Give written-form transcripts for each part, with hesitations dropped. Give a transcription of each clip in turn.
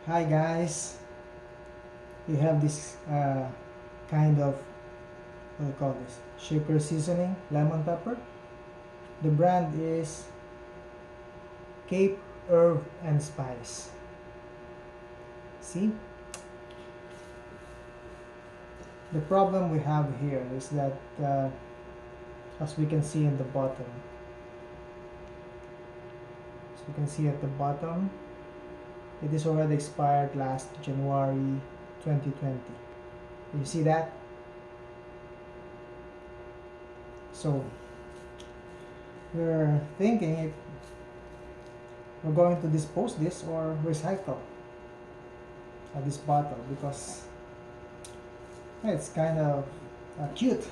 Hi guys, we have this kind of, what do you call this, shaker seasoning, lemon pepper. The brand is Cape Herb and Spice. See, the problem we have here is that as we can see in the bottom, as we can see at the bottom, it is already expired last January 2020. You see that? So we're thinking if we're going to dispose this or recycle this bottle because it's kind of cute.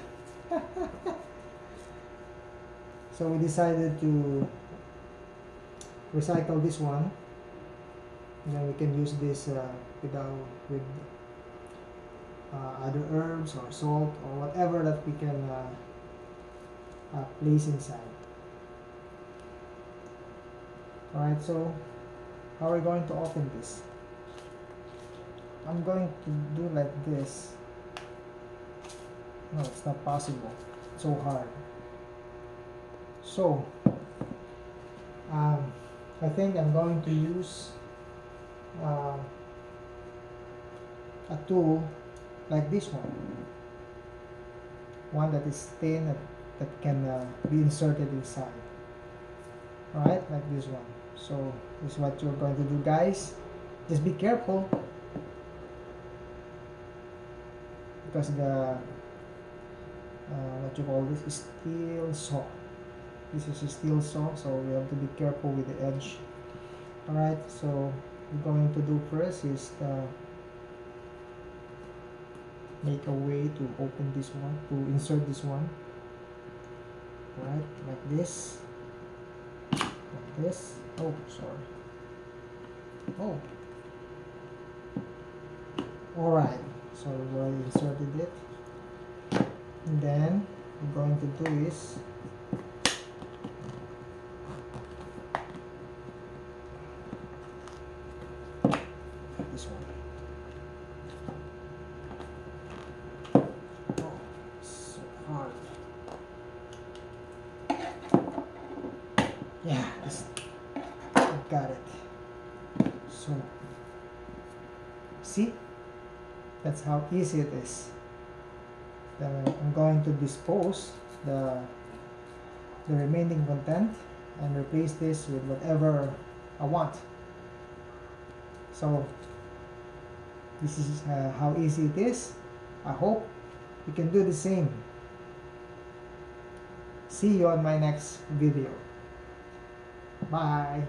So we decided to recycle this one, and then we can use this with other herbs or salt or whatever that we can place inside. Alright, so how are we going to open this? I'm going to do like this. No, it's not possible. It's so hard. So I think I'm going to use a tool like this one that is thin that can be inserted inside. Alright, like this one. So this is what you're going to do, guys. Just be careful because the what you call this is steel saw. This is a steel saw, so we have to be careful with the edge. Alright, so what we're going to do first is make a way to open this one, to insert this one. Alright, like this. Like this. Oh, sorry. Oh. Alright, so we already inserted it. And then we're going to do is this one. Oh, so hard. Yeah, I got it. So, see? That's how easy it is. Then I'm going to dispose the remaining content and replace this with whatever I want. So this is how easy it is. I hope you can do the same. See you on my next video. Bye.